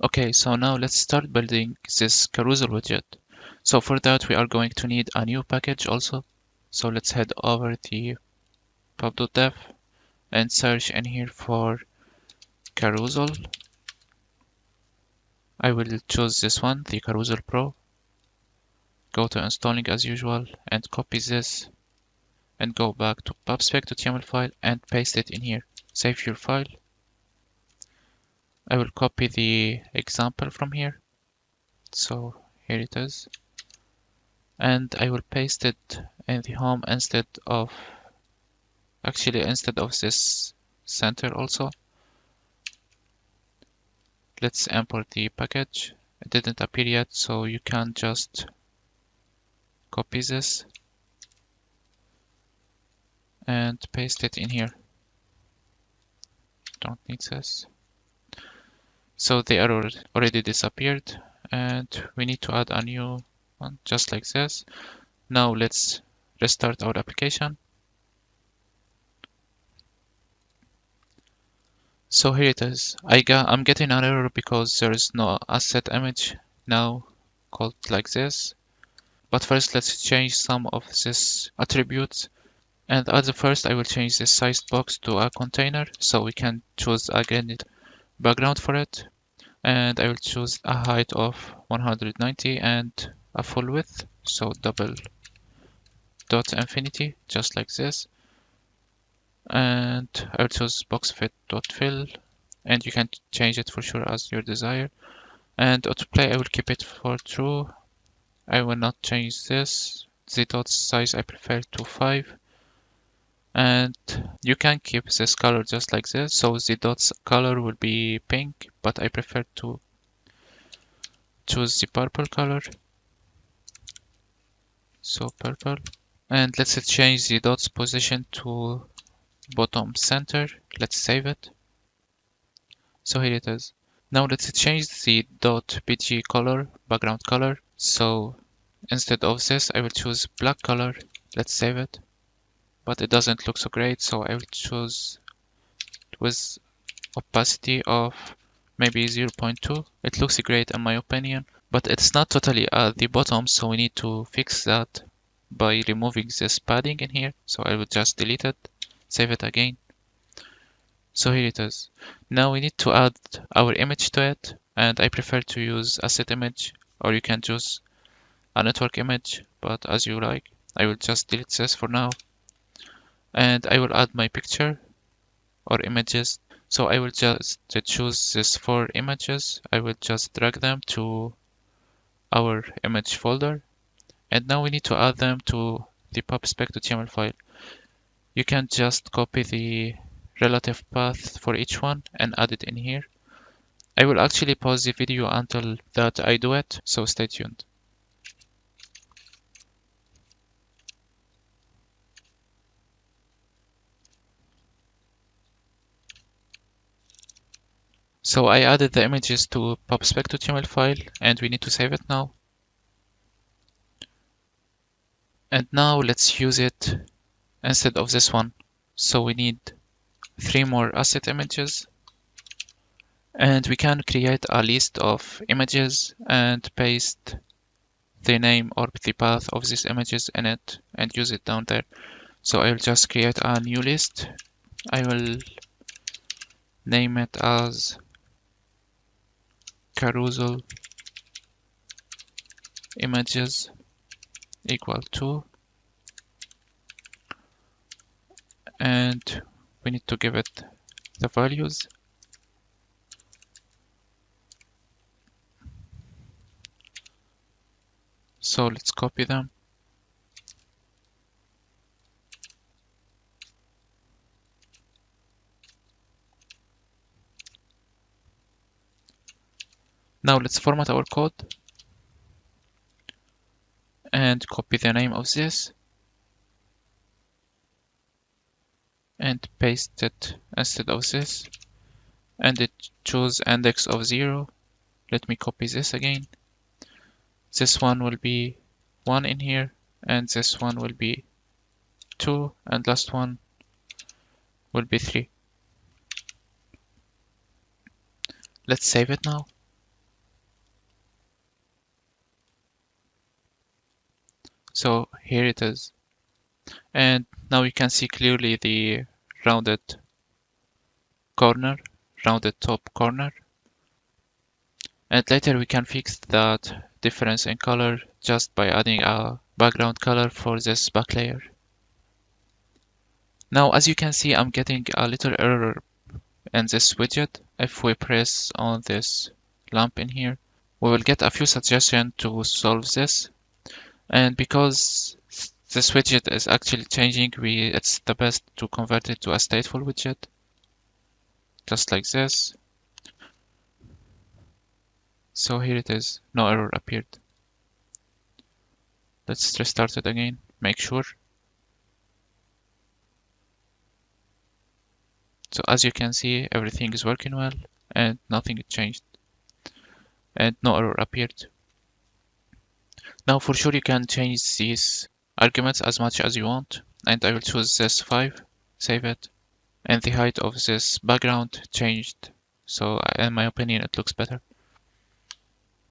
Okay, so now let's start building this carousel widget. So for that, we are going to need a new package also. So let's head over the pub.dev and search in here for Carousel. I will choose this one, the Carousel Pro. Go to installing as usual and copy this and go back to pubspec.yaml file and paste it in here. Save your file. I will copy the example from here. So here it is. And I will paste it in the home instead of this center also. Let's import the package. It didn't appear yet, so you can just copy this and paste it in here. Don't need this. So the error already disappeared and we need to add a new one just like this. Now let's restart our application. So here it is. I'm getting an error because there is no asset image now called like this. But first let's change some of these attributes. And at the first I will change the sized box to a container so we can choose again background for it. And I will choose a height of 190 and a full width. So double dot infinity, just like this. And I will choose box fit dot fill, and you can change it for sure as your desire. And autoplay I will keep it for true. I will not change this. The dot size I prefer to 5. And you can keep this color just like this. So the dot's color will be pink, but I prefer to choose the purple color. So purple. And let's change the dot's position to bottom center. Let's save it. So here it is. Now let's change the .bg color, background color. So instead of this, I will choose black color. Let's save it. But it doesn't look so great, so I will choose with opacity of maybe 0.2. It looks great in my opinion, but it's not totally at the bottom, so we need to fix that by removing this padding in here. So I will just delete it, save it again. So here it is. Now we need to add our image to it, and I prefer to use asset image, or you can choose a network image, but as you like. I will just delete this for now. And I will add my picture or images. So I will just choose these 4 images. I will just drag them to our image folder. And now we need to add them to the pubspec.yaml file. You can just copy the relative path for each one and add it in here. I will actually pause the video until that I do it, so stay tuned. So I added the images to pubspec.yaml file and we need to save it now. And now let's use it instead of this one. So we need 3 more asset images. And we can create a list of images and paste the name or the path of these images in it and use it down there. So I will just create a new list. I will name it as carousel images equal to, and we need to give it the values. So let's copy them. Now let's format our code and copy the name of this and paste it instead of this, and it choose index of 0. Let me copy this again. This one will be 1 in here, and this one will be 2, and last one will be 3. Let's save it now. So here it is. And now you can see clearly the rounded corner, rounded top corner. And later we can fix that difference in color just by adding a background color for this back layer. Now, as you can see, I'm getting a little error in this widget. If we press on this lamp in here, we will get a few suggestions to solve this. And because this widget is actually changing, it's the best to convert it to a stateful widget, just like this. So here it is, no error appeared. Let's restart it again, make sure. So as you can see, everything is working well and nothing changed and no error appeared. Now for sure you can change these arguments as much as you want, and I will choose this 5, save it, and the height of this background changed, so in my opinion it looks better.